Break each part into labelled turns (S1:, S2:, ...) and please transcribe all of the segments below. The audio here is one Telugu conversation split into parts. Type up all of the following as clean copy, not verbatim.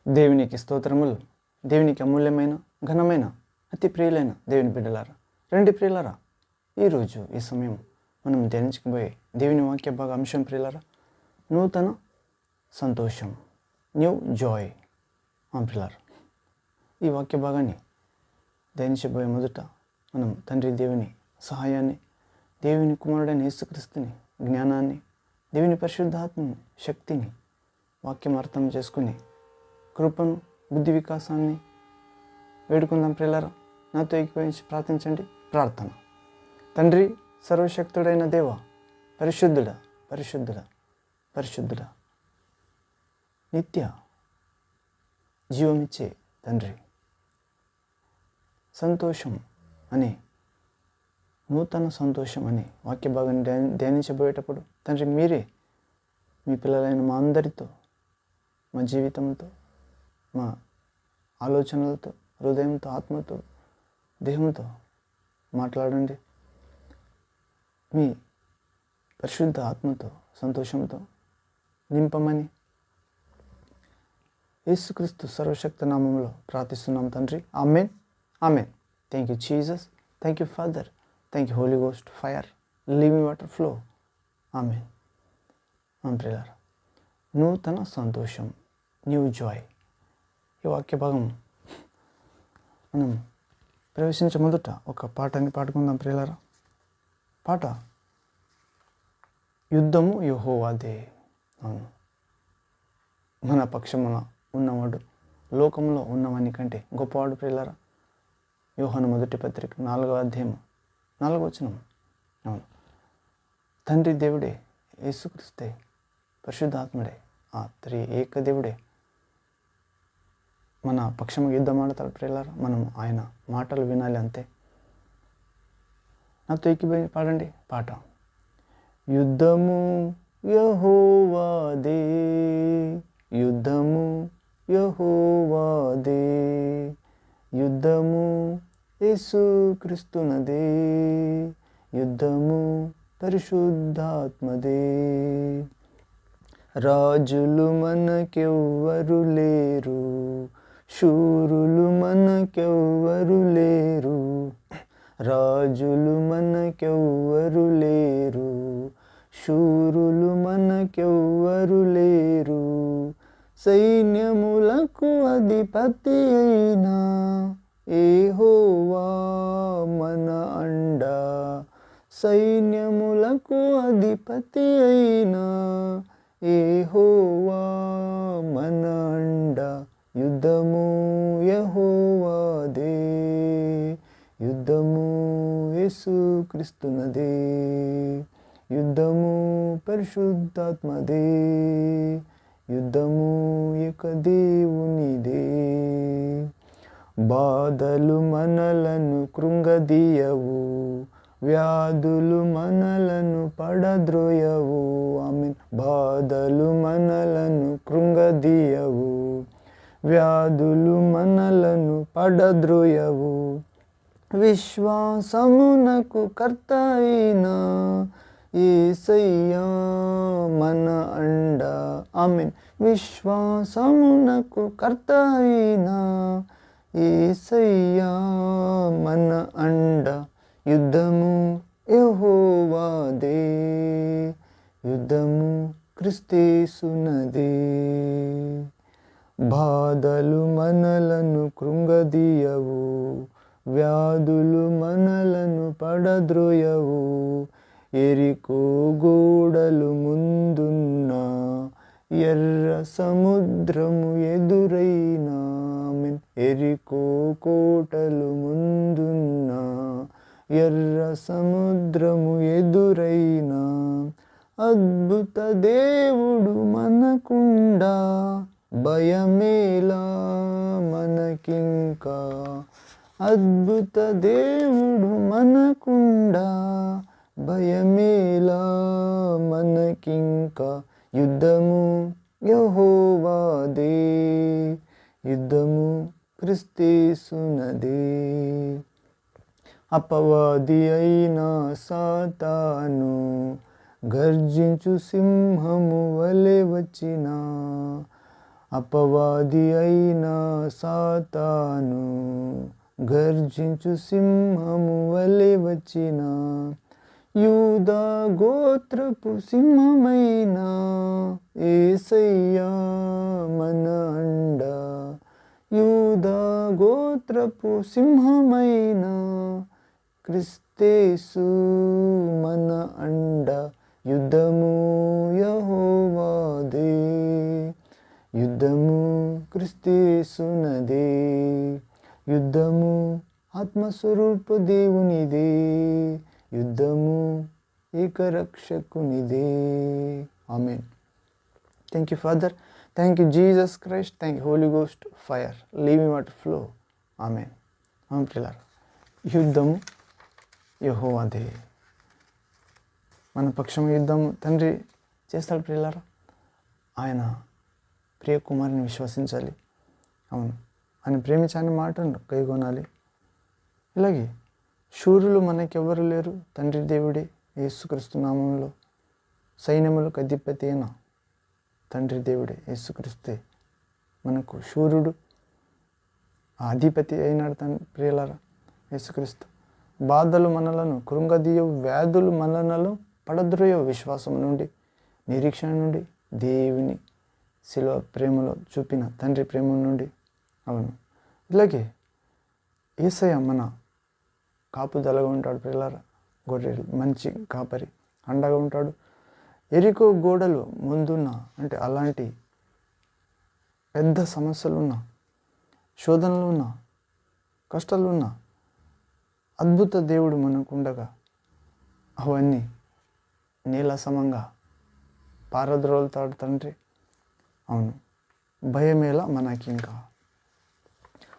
S1: దేవునికి స్తోత్రములు. దేవునికి అమూల్యమైన ఘనమైన అతి ప్రియులైన దేవుని బిడ్డలారా, రండి ప్రియులారా, ఈరోజు ఈ సమయం మనం ధ్యానించుకుపోయే దేవుని వాక్య భాగ అంశం ప్రియులారా, నూతన సంతోషం, న్యూ జాయ్. ప్రియులారా, ఈ వాక్య భాగాన్ని ధ్యానించబోయే మొదట మనం తండ్రి దేవుని సహాయాన్ని, దేవుని కుమారుడైన యేసుక్రీస్తుని జ్ఞానాన్ని, దేవుని పరిశుద్ధాత్మని శక్తిని వాక్యం అర్థం చేసుకుని కృపను, బుద్ధి వికాసాన్ని వేడుకుందాం ప్రియులారా. నాతో ఏకీభవించి ప్రార్థించండి. ప్రార్థన. తండ్రి, సర్వశక్తుడైన దేవ, పరిశుద్ధుడా పరిశుద్ధుడా పరిశుద్ధుడా, నిత్య జీవమిచ్చే తండ్రి, సంతోషం అనే నూతన సంతోషం అనే వాక్య భాగాన్ని ధ్యానించబోయేటప్పుడు తండ్రి, మీరే మీ పిల్లలైన మా అందరితో, మా జీవితంతో, మా ఆలోచనలతో, హృదయంతో, ఆత్మతో, దేహంతో మాట్లాడండి. మీ పరిశుద్ధ ఆత్మతో, సంతోషంతో నింపమని యేసుక్రీస్తు సర్వశక్తి నామములో ప్రార్థిస్తున్నాం తండ్రి. ఆమేన్, ఆమేన్. Thank you Jesus, thank you father, thank you holy ghost, fire, living water flow. ఆమేన్. ప్రియులారా, నూతన సంతోషం, న్యూ జాయ్. ఈ వాక్య భాగం మనం ప్రవేశించే మొదట ఒక పాటని పాడుకుందాం ప్రియులారా. పాట యుద్ధము యెహోవాదే. అవును, మన పక్షమున ఉన్నవాడు లోకంలో ఉన్నవాని కంటే గొప్పవాడు ప్రియులారా. యోహాను మొదటి పత్రిక 4వ అధ్యాయం 4వ వచనం. అవును, తండ్రి దేవుడే, యేసుక్రీస్తే, పరిశుద్ధాత్ముడే, ఆ ఏక దేవుడే మన పక్షము యుద్ధం ఆడతాడు ప్రియులారా. మనం ఆయన మాటలు వినాలి, అంతే. నాతో ఎక్కిపోయి పాడండి పాట. యుద్ధము యెహోవాదే, యుద్ధము యెహోవాదే, యుద్ధము యేసుక్రీస్తునదే, యుద్ధము పరిశుద్ధాత్మదే. రాజులు మనకెవ్వరు లేరు, శూరులు మనకెవ్వరు లేరు, రాజులు మనకెవ్వరు లేరు, శూరులు మనకెవ్వరు లేరు, సైన్యములకు అధిపతి అయినా యెహోవా మన అండ, సైన్యములకు అధిపతి అయినా యెహోవా మన అండ. యుద్ధము యెహోవాదే, యుద్ధము యేసుక్రీస్తునదే, యుద్ధము పరిశుద్ధాత్మదే, యుద్ధము ఏక దేవునిదే. బాధలు మనలను కృంగదీయవు, వ్యాధులు మనలను పడద్రోయవు. ఆమేన్. బాధలు మనలను కృంగదీయవు, వ్యాధులు మనలను పడద్రోయవు, విశ్వాసమునకు కర్త అయినా యేసయ్యా మన అండ. ఆమేన్. విశ్వాసమునకు కర్త అయినా యేసయ్యా మన అండ. యుద్ధము యెహోవాదే, యుద్ధము క్రీస్తేసునదే. బాధలు మనలను కృంగదీయవు, వ్యాధులు మనలను పడద్రోయవు, ఎరికో గోడలు ముందున్న ఎర్ర సముద్రము ఎదురైనా. ఎరికో కోటలు ముందున్న ఎర్ర సముద్రము ఎదురైనా, అద్భుత దేవుడు మనకుండా, భయమేలా మనకింకా, అద్భుత దేవుడు మనకుండా, భయమేలా మనకింకా. యుద్ధము యెహోవాదే, యుద్ధము క్రీస్తేసునదే. అపవాది అయిన సాతాను గర్జించు సింహము వలె వచ్చిన, అపవాది అయిన సాతాను గర్జించు సింహము వలె వచ్చిన, యూదా గోత్రపు సింహమైన యేసయ్యా మన అండ. యూదా గోత్రపు సింహమైన క్రిస్తేసు మన అండ. యుద్ధము యెహోవాదే, యుద్ధము క్రిస్తేసునదే, యుద్ధము ఆత్మస్వరూప దేవునిదే, యుద్ధము ఏకరక్షకునిదే. ఆమేన్. Thank you father, thank you Jesus Christ, thank you holy ghost fire, living water flow. ఆమేన్. అవును ప్రియులారా, యుద్ధము యెహోవాదే. మన పక్షం యుద్ధం తండ్రి చేస్తాడు ప్రియులారా. ఆయన ప్రియ కుమారుని విశ్వసించాలి. అవును, ఆయన ప్రేమించని మాటను కైగొనాలి. ఇలాగే శూరులు మనకెవ్వరు లేరు, తండ్రి దేవుడే యేసుక్రీస్తు నామంలో. సైన్యములకు అధిపతి అయిన తండ్రి దేవుడే యేసుక్రీస్తే మనకు శూరుడు, ఆ అధిపతి అయినాడు తండ్రి ప్రియులారా యేసుక్రీస్తు. బాధలు మనలను కృంగదీయవు, వ్యాధులు మనలను పడద్రోయవు. విశ్వాసం నుండి, నిరీక్షణ నుండి, దేవుని శిలువ ప్రేమలో చూపిన తండ్రి ప్రేమ నుండి. అవును, ఇలాగే యేసయ్య మన కాపుదలగా ఉంటాడు ప్రియులారా. గొర్రెలు మంచి కాపరి అండగా ఉంటాడు. ఎరికో గోడలు ముందున్న, అంటే అలాంటి పెద్ద సమస్యలున్న, శోధనలు ఉన్న, కష్టాలు ఉన్న అద్భుత దేవుడు మనకుండగా అవన్నీ నీలసమంగా పారద్రోలుతాడు తండ్రి. అవును, భయమేలా మనకి ఇంకా.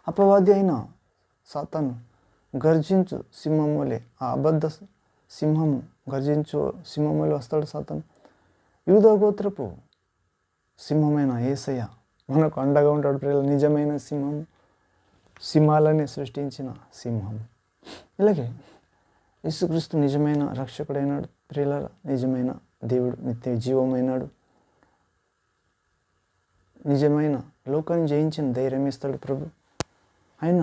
S1: అపవాది అయిన సాతాను గర్జించు సింహములే, ఆ అబద్ధ సింహము గర్జించు సింహములే వస్తాడు సాతాను. యూదా గోత్రపు సింహమైన యేసయ్య మనకు అండగా ఉంటాడు ప్రియుల. నిజమైన సింహం, సింహాలని సృష్టించిన సింహం. ఇలాగే యేసుక్రీస్తు నిజమైన రక్షకుడైనాడు ప్రియుల. నిజమైన దేవుడు, నిత్య జీవమైనాడు. నిజమైన లోకాన్ని జయించిన ధైర్యం ఇస్తాడు ప్రభు. ఆయన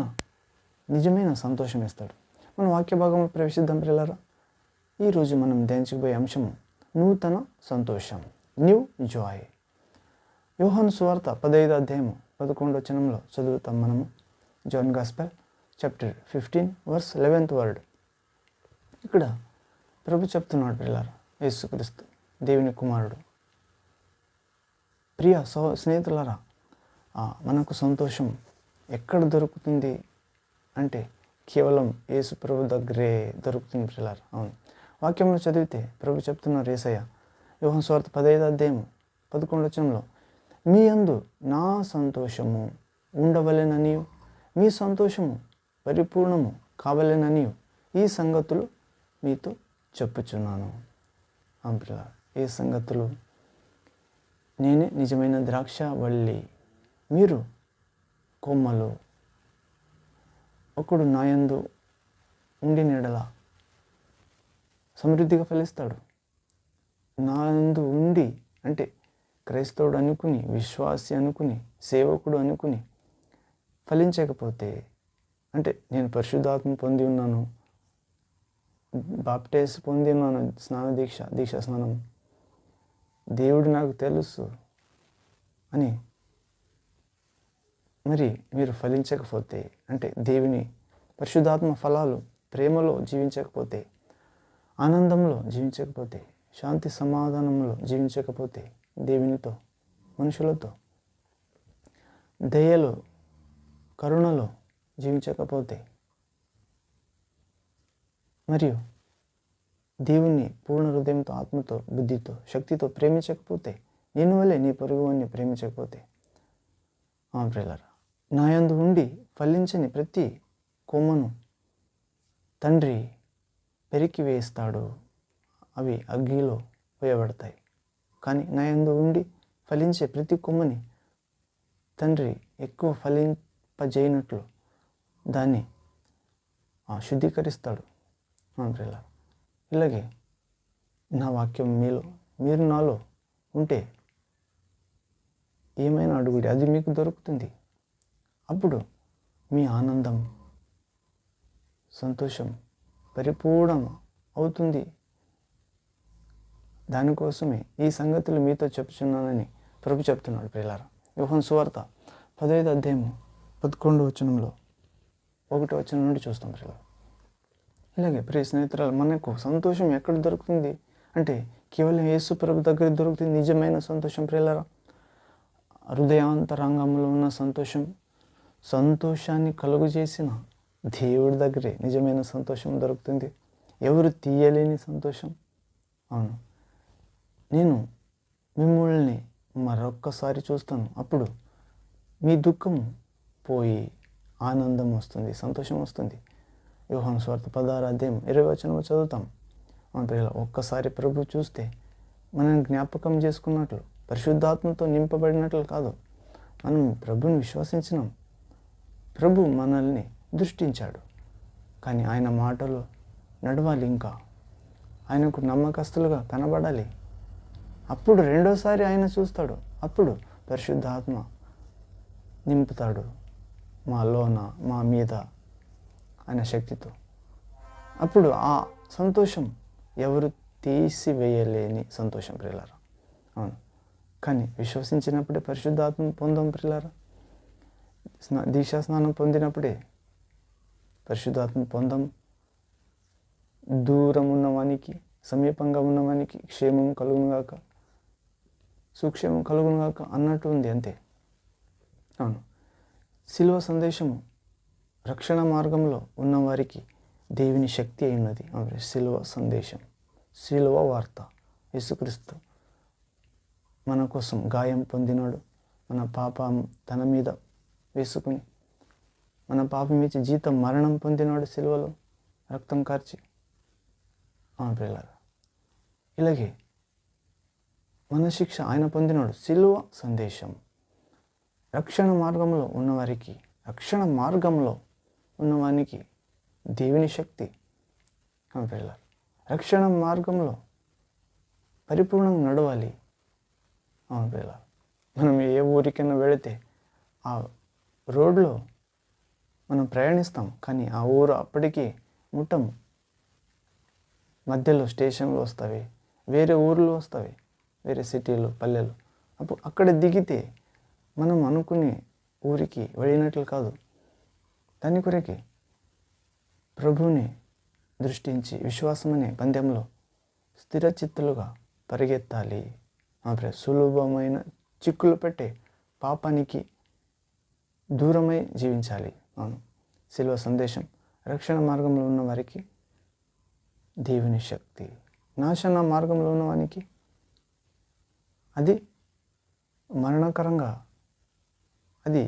S1: నిజమైన సంతోషం ఇస్తాడు. మన వాక్య భాగంలో ప్రవేశిద్దాం ప్రియులారా. ఈరోజు మనం ధ్యానించబోయే అంశము నూతన సంతోషం, న్యూ జాయ్. యోహాను సువార్త 15వ అధ్యాయము 11వ వచనంలో చదువుతాం మనము. John gospel chapter 15 verse 11th word. ఇక్కడ ప్రభు చెప్తున్నాడు ప్రియులారా, యేసుక్రీస్తు దేవుని కుమారుడు. ప్రియ స్నేహితులారా, మనకు సంతోషం ఎక్కడ దొరుకుతుంది అంటే కేవలం యేసు ప్రభు దగ్గరే దొరుకుతుంది ప్రియులారా. అవును, వాక్యంలో చదివితే ప్రభు చెప్తున్నారు యేసయ్య యోహాను సువార్త 15వ అధ్యాయము 11వ వచనంలో, మీ యందు నా సంతోషము ఉండవలెననియు, మీ సంతోషము పరిపూర్ణము కావలెననియు ఈ సంగతులు మీతో చెప్పుచున్నాను. ప్రియులారా, ఏ సంగతులు? నేనే నిజమైన ద్రాక్ష వల్లి, మీరు కొమ్మలు. ఒకడు నా యందు ఉండి నీడల సమృద్ధిగా ఫలిస్తాడు. నా యందు ఉండి అంటే క్రైస్తవుడు అనుకుని, విశ్వాసి అనుకుని, సేవకుడు అనుకుని ఫలించకపోతే, అంటే నేను పరిశుద్ధాత్మ పొంది ఉన్నాను, బాప్టిజం పొంది ఉన్నాను, దీక్షా స్నానం, దేవుడు నాకు తెలుసు అని మరి మీరు ఫలించకపోతే, అంటే దేవుని పరిశుద్ధాత్మ ఫలాలు ప్రేమలో జీవించకపోతే, ఆనందంలో జీవించకపోతే, శాంతి సమాధానంలో జీవించకపోతే, దేవునితో, మనుషులతో, దయలో, కరుణలో జీవించకపోతే, మరియు దేవుణ్ణి పూర్ణ హృదయంతో, ఆత్మతో, బుద్ధితో, శక్తితో ప్రేమించకపోతే, నేను వల్లే నీ పొరుగువాన్ని ప్రేమించకపోతే, ప్రియులారా, నా యందు ఉండి ఫలించని ప్రతి కొమ్మను తండ్రి పెరికి వేస్తాడు, అవి అగ్గిలో వేయబడతాయి. కానీ నా యందు ఉండి ఫలించే ప్రతి కొమ్మని తండ్రి ఎక్కువ ఫలింపజేయనట్లు దాన్ని శుద్ధీకరిస్తాడు. ప్రియులారా, ఇలాగే నా వాక్యం మీరు నాలో ఉంటే ఏమైనా అడుగుడి, అది మీకు దొరుకుతుంది. అప్పుడు మీ ఆనందం, సంతోషం పరిపూర్ణం అవుతుంది. దానికోసమే ఈ సంగతులు మీతో చెప్పుచున్నానని ప్రభు చెప్తున్నాడు. ప్రియులారా, యోహాను సువార్త 15వ అధ్యాయము 11వ వచనంలో 1వ వచనం నుండి చూస్తాం. ప్రియులారా, ఇలాగే ప్రియ స్నేహితురాలు, మనకు సంతోషం ఎక్కడ దొరుకుతుంది అంటే కేవలం యేసు ప్రభు దగ్గర దొరుకుతుంది నిజమైన సంతోషం. ప్రియులారా, హృదయాంతరంగంలో ఉన్న సంతోషాన్ని కలుగు చేసిన దేవుడి దగ్గరే నిజమైన సంతోషం దొరుకుతుంది. ఎవరు తీయలేని సంతోషం. అవును, నేను మిమ్మల్ని మరొక్కసారి చూస్తాను, అప్పుడు మీ దుఃఖం పోయి ఆనందం వస్తుంది, సంతోషం వస్తుంది. యోహాను సువార్త 16వ అధ్యాయం 20వ వచనం చదువుతాం. మన ప్రియుల, ఒక్కసారి ప్రభు చూస్తే మనం జ్ఞాపకం చేసుకున్నట్లు, పరిశుద్ధాత్మతో నింపబడినట్లు కాదు. మనం ప్రభుని విశ్వసించినాం, ప్రభు మనల్ని దృష్టించాడు, కానీ ఆయన మాటలు నడవాలి, ఇంకా ఆయనకు నమ్మకస్తులుగా కనబడాలి. అప్పుడు రెండోసారి ఆయన చూస్తాడు, అప్పుడు పరిశుద్ధాత్మ నింపుతాడు మాలోన, మా మీద ఆయన శక్తితో. అప్పుడు ఆ సంతోషం ఎవరు తీసివేయలేని సంతోషం. ప్రియులారా, అవును, కానీ విశ్వసించినప్పుడే పరిశుద్ధాత్మ పొందాం. ప్రియులారా, దీక్షా స్నానం పొందినప్పుడే పరిశుద్ధాత్మ పొందాం. దూరం ఉన్నవానికి, సమీపంగా ఉన్నవానికి క్షేమం కలుగునుగాక, సుక్షేమం కలుగునుగాక అన్నట్టు ఉంది, అంతే. అవును, శిలువ సందేశము రక్షణ మార్గంలో ఉన్నవారికి దేవుని శక్తి అయినది. శిలువ సందేశం, శిలువ వార్త. యేసుక్రీస్తు మన కోసం గాయం పొందినాడు, మన పాపం తన మీద వేసుకుని, మన పాపం ఇచ్చి జీతం మరణం పొందినాడు శిలువలో రక్తం కార్చి. అవును ప్రియులారా, ఇలాగే మన శిక్ష ఆయన పొందినాడు. శిలువ సందేశం రక్షణ మార్గంలో ఉన్నవారికి, రక్షణ మార్గంలో ఉన్నవానికి దేవుని శక్తి. అవును ప్రియులారా, రక్షణ మార్గంలో పరిపూర్ణంగా నడవాలి. అవును ప్రియులారా, మనం ఏ ఊరికైనా వెళితే ఆ రోడ్లో మనం ప్రయాణిస్తాం, కానీ ఆ ఊరు అప్పటికి ముట్టము. మధ్యలో స్టేషన్లు వస్తాయి, వేరే ఊర్లు వస్తాయి, వేరే సిటీలు, పల్లెలు. అప్పుడు అక్కడ దిగితే మనం అనుకునే ఊరికి వెళ్ళినట్లు కాదు. దాని కొరకే ప్రభువుని దృష్టించి విశ్వాసమనే పందెంలో స్థిరచిత్తులుగా పరిగెత్తాలి. సులభమైన చిక్కులు పెట్టే పాపానికి దూరమై జీవించాలి. అవును, శిలువ సందేశం రక్షణ మార్గంలో ఉన్న వారికి దేవుని శక్తి, నాశన మార్గంలో ఉన్నవానికి అది మరణకరంగా, అది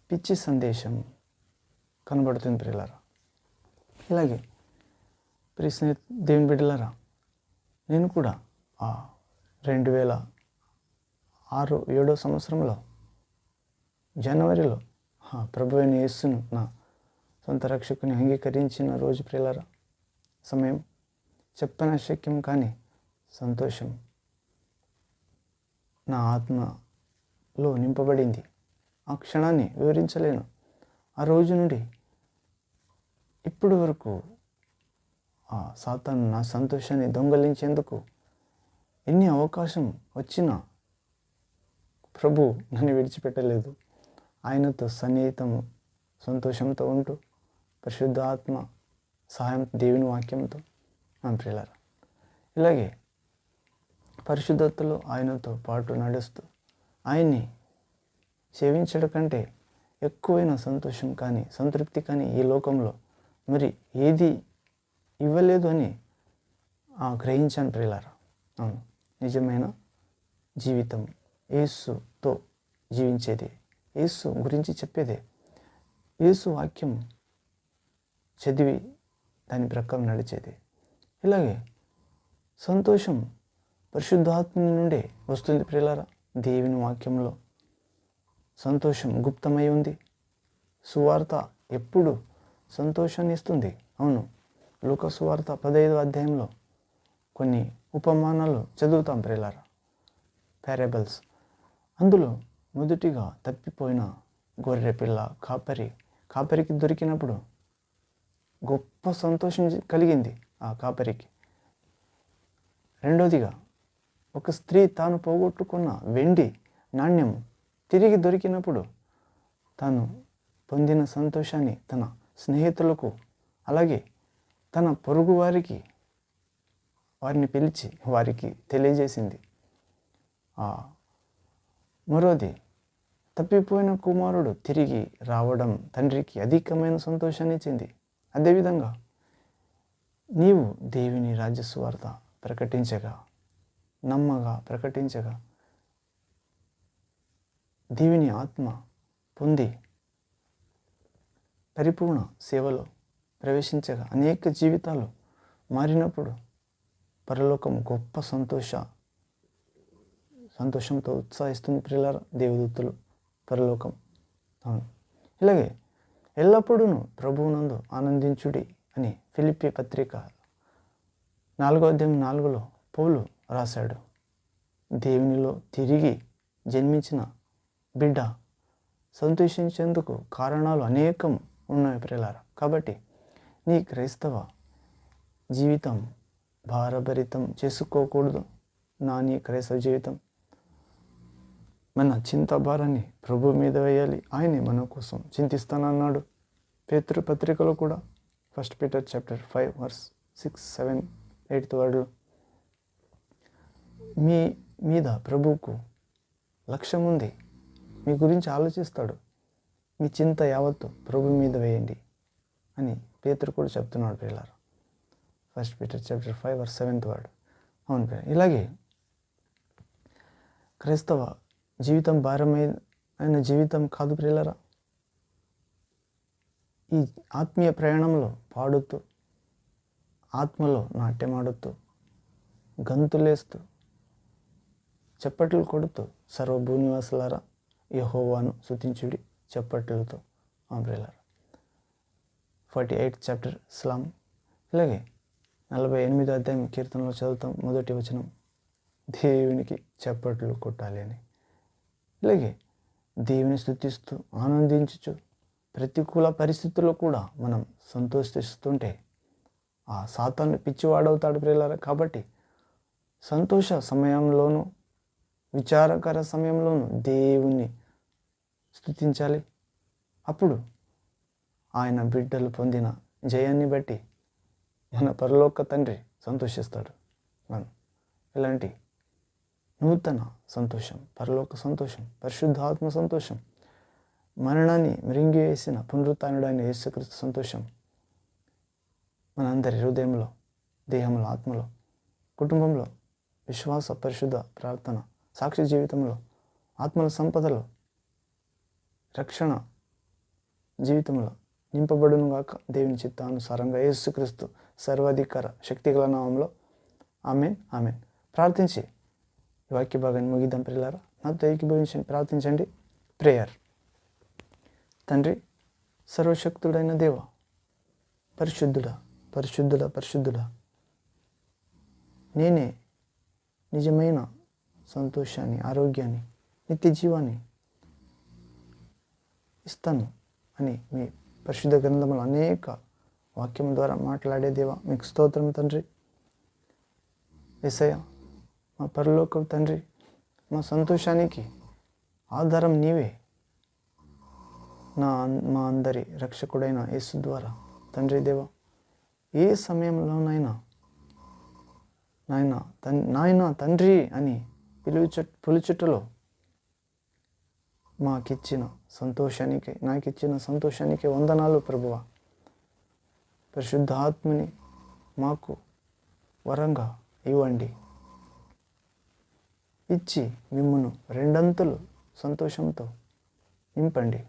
S1: పిచ్చి సందేశం కనబడుతుంది. ప్రియులారా, ఇలాగే ప్రియ దేవుని బిడ్డలారా, నేను కూడా 2006-7 సంవత్సరంలో జనవరిలో ప్రభువైన యేసును నా సొంత రక్షకుని అంగీకరించిన రోజు. ప్రియులారా, సమయం చెప్పన శక్యం కానీ సంతోషం నా ఆత్మలో నింపబడింది. ఆ క్షణాన్ని వివరించలేను. ఆ రోజు నుండి ఇప్పటి వరకు సాతాను నా సంతోషాన్ని దొంగలించేందుకు ఎన్ని అవకాశం వచ్చినా ప్రభు నన్ను విడిచిపెట్టలేదు. ఆయనతో సన్నిహితము, సంతోషంతో ఉంటూ, పరిశుద్ధ ఆత్మ సహాయం, దేవుని వాక్యంతో ప్రియులారా, ఇలాగే పరిశుద్ధతలో ఆయనతో పాటు నడుస్తూ ఆయన్ని సేవించడం కంటే ఎక్కువైన సంతోషం కానీ సంతృప్తి కానీ ఈ లోకంలో మరి ఏది ఇవ్వలేదు అని గ్రహించాను. ప్రియులారా, అవును, నిజమైన జీవితం యేసుతో జీవించేదే, యేసు గురించి చెప్పేదే, యేసు వాక్యం చదివి దాని ప్రకారం నడిచేది. ఇలాగే సంతోషం పరిశుద్ధాత్మ నుండే వస్తుంది. ప్రియులారా, దేవుని వాక్యంలో సంతోషం గుప్తమై ఉంది. సువార్త ఎప్పుడు సంతోషాన్ని ఇస్తుంది. అవును, లూకా సువార్త 15వ అధ్యాయంలో కొన్ని ఉపమానాలు చదువుతాం. ప్రియులారా, పారాబుల్స్. అందులో మొదటిగా తప్పిపోయిన గొర్రె పిల్ల కాపరికి దొరికినప్పుడు గొప్ప సంతోషం కలిగింది ఆ కాపరికి. రెండోదిగా ఒక స్త్రీ తాను పోగొట్టుకున్న వెండి నాణ్యం తిరిగి దొరికినప్పుడు తాను పొందిన సంతోషాన్ని తన స్నేహితులకు అలాగే తన పొరుగు వారిని పిలిచి వారికి తెలియజేసింది. మరోది, తప్పిపోయిన కుమారుడు తిరిగి రావడం తండ్రికి అధికమైన సంతోషాన్ని ఇచ్చింది. అదేవిధంగా నీవు దేవుని రాజ్య సువార్త ప్రకటించగా, నమ్మగా ప్రకటించగా, దేవుని ఆత్మ పొంది పరిపూర్ణ సేవలో ప్రవేశించగా అనేక జీవితాలు మారినప్పుడు పరలోకం గొప్ప సంతోషంతో ఉత్సాహిస్తుంది ప్రియులారా. దేవదూతలు, పరలోకం. అవును. ఇలాగే ఎల్లప్పుడూ ప్రభువునందు ఆనందించుడి అని ఫిలిప్పీ పత్రిక 4:4 పౌలు రాశాడు. దేవునిలో తిరిగి జన్మించిన బిడ్డ సంతోషించేందుకు కారణాలు అనేకం ఉన్నాయి ప్రియులారా. కాబట్టి నీ క్రైస్తవ జీవితం భారభరితం చేసుకోకూడదు. నీ క్రైస్తవ జీవితం మన చింత భారాన్ని ప్రభు మీద వేయాలి. ఆయనే మన కోసం చింతిస్తానన్నాడు. పేతురు పత్రికలో కూడా 1 Peter chapter 5 verse 6, 7, 8 మీ మీద ప్రభువుకు లక్ష్యం ఉంది. మీ గురించి ఆలోచిస్తాడు. మీ చింత యావత్తు ప్రభు మీద వేయండి అని పేతురు కూడా చెప్తున్నాడు ప్రియులారా. 1 Peter chapter 5 verse 7. అవును ప్రియ. ఇలాగే క్రైస్తవ జీవితం భారమైన జీవితం కాదు ప్రియులారా. ఈ ఆత్మీయ ప్రయాణంలో పాడుతూ, ఆత్మలో నాట్యమాడుతూ, గంతులేస్తూ, చప్పట్లు కొడుతూ సర్వభూనివాసులారా యెహోవాను స్తుతించుడి చప్పట్లతో. ప్రియులారా 48th chapter స్లామ్. ఇలాగే 48వ అధ్యాయం కీర్తనలో చదువుతాం. మొదటి వచనం, దేవునికి చప్పట్లు కొట్టాలి అని. ఇలాగే దేవుని స్తుతిస్తూ ఆనందించుచు ప్రతికూల పరిస్థితుల్లో కూడా మనం సంతోషిస్తుంటే ఆ సాతాను పిచ్చివాడవుతాడు ప్రియులారా. కాబట్టి సంతోష సమయంలోనూ విచారకర సమయంలోనూ దేవుణ్ణి స్తుతించాలి. అప్పుడు ఆయన బిడ్డలు పొందిన జయాన్ని బట్టి మన పరలోక తండ్రి సంతోషిస్తాడు. మనం ఇలాంటి నూతన సంతోషం, పరలోక సంతోషం, పరిశుద్ధాత్మ సంతోషం, మరణాన్ని మృంగివేసిన పునరుత్థానుడైన యేసుక్రీస్తు సంతోషం మనందరి హృదయంలో, దేహంలో, ఆత్మలో, కుటుంబంలో, విశ్వాస పరిశుద్ధ ప్రార్థన, సాక్షి జీవితంలో, ఆత్మల సంపదలో, రక్షణ జీవితంలో నింపబడునుగాక. దేవుని చిత్తానుసారంగా యేసుక్రీస్తు సర్వాధికార శక్తిగల నామంలో. ఆమేన్, ఆమేన్. ప్రార్థించి ఈ వాక్య భాగాన్ని ముగిద్దాం ప్రియులారా. నాతో ఏకీభవించండి, ప్రార్థించండి. ప్రేయర్. తండ్రి, సర్వశక్తుడైన దేవ, పరిశుద్ధుడా, పరిశుద్ధుడా, పరిశుద్ధుడా, నేనే నిజమైన సంతోషాన్ని, ఆరోగ్యాన్ని, నిత్య జీవాన్ని ఇస్తాను అని మీ పరిశుద్ధ గ్రంథంలో అనేక వాక్యం ద్వారా మాట్లాడే దేవా, మీకు స్తోత్రం తండ్రి. యేసయ్య, మా పరలోక తండ్రి, మా సంతోషానికి ఆధారం నీవే. మా అందరి రక్షకుడైన యేసు ద్వారా తండ్రి దేవ, ఏ సమయంలోనైనా నాయన తండ్రి అని పిలుచుటలో నాకిచ్చిన సంతోషానికి వందనాలు ప్రభువా. పరిశుద్ధ ఆత్మని మాకు వరంగా ఇవ్వండి. ఇచ్చి మిమ్మును రెండంతలు సంతోషంతో నింపండి.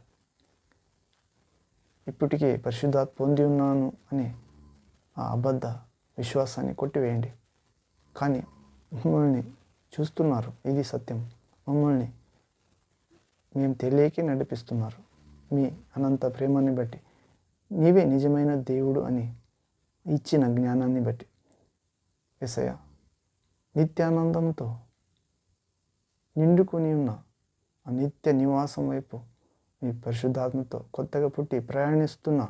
S1: ఇప్పటికే పరిశుద్ధాత్మ పొంది ఉన్నాను అనే ఆ అబద్ధ విశ్వాసాన్ని కొట్టివేయండి. కానీ మమ్మల్ని చూస్తున్నారు, ఇది సత్యం. మమ్మల్ని మేము తెలియకే నడిపిస్తున్నారు. మీ అనంత ప్రేమని బట్టి, నీవే నిజమైన దేవుడు అని ఇచ్చిన జ్ఞానాన్ని బట్టి యేసయ్య, నిత్యానందంతో నిండుకొని ఉన్న ఆ నిత్య నివాసం వైపు మీ పరిశుద్ధాత్మతో కొత్తగా పుట్టి ప్రయాణిస్తున్న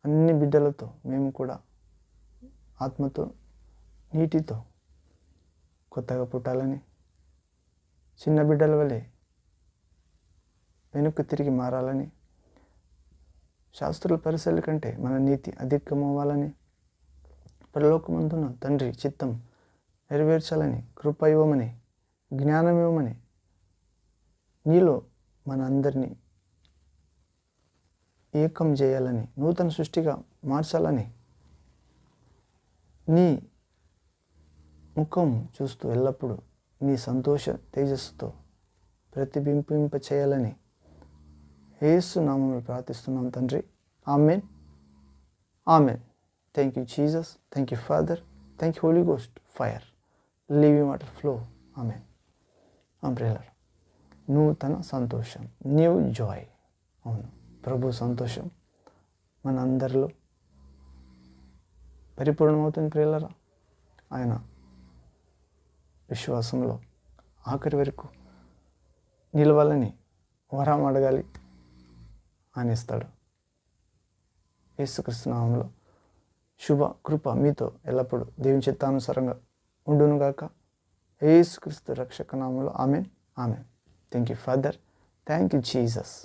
S1: అన్ని బిడ్డలతో మేము కూడా ఆత్మతో నీటితో కొత్తగా పుట్టాలని, చిన్న బిడ్డల వలె వెనుక తిరిగి మారాలని, శాస్త్రుల పరిశీలన కంటే మన నీతి అధికమవ్వాలని, పరలోకమందున తండ్రి చిత్తం నెరవేర్చాలని, కృప ఇవ్వమని, జ్ఞానం ఇవ్వమని, నీలో మన అందరినీ ఏకం చేయాలని, నూతన సృష్టిగా మార్చాలని, నీ ముఖం చూస్తూ ఎల్లప్పుడూ నీ సంతోష తేజస్సుతో ప్రతిబింబింప చేయాలని యేసు నామములో ప్రార్థిస్తున్నాం తండ్రి. ఆమెన్, ఆమెన్. Thank you Jesus, thank you father, thank you holy ghost fire, living water flow. ఆమెన్. అంబ్రెలర్ నూతన సంతోషం, న్యూ జాయ్. అవును, ప్రభు సంతోషం మన అందరిలో పరిపూర్ణమవుతుంది ప్రియులరా. ఆయన విశ్వాసంలో ఆఖరి వరకు నిలవాలని వరం అడగాలి, ఆయన ఇస్తాడు. యేసుక్రీస్తు నామములో శుభ కృప మీతో ఎల్లప్పుడూ దేవుని చిత్తానుసారంగా ఉండునుగాక. యేసుక్రీస్తు రక్షక నామములో ఆమెన్, ఆమెన్. Thank you father, thank you Jesus.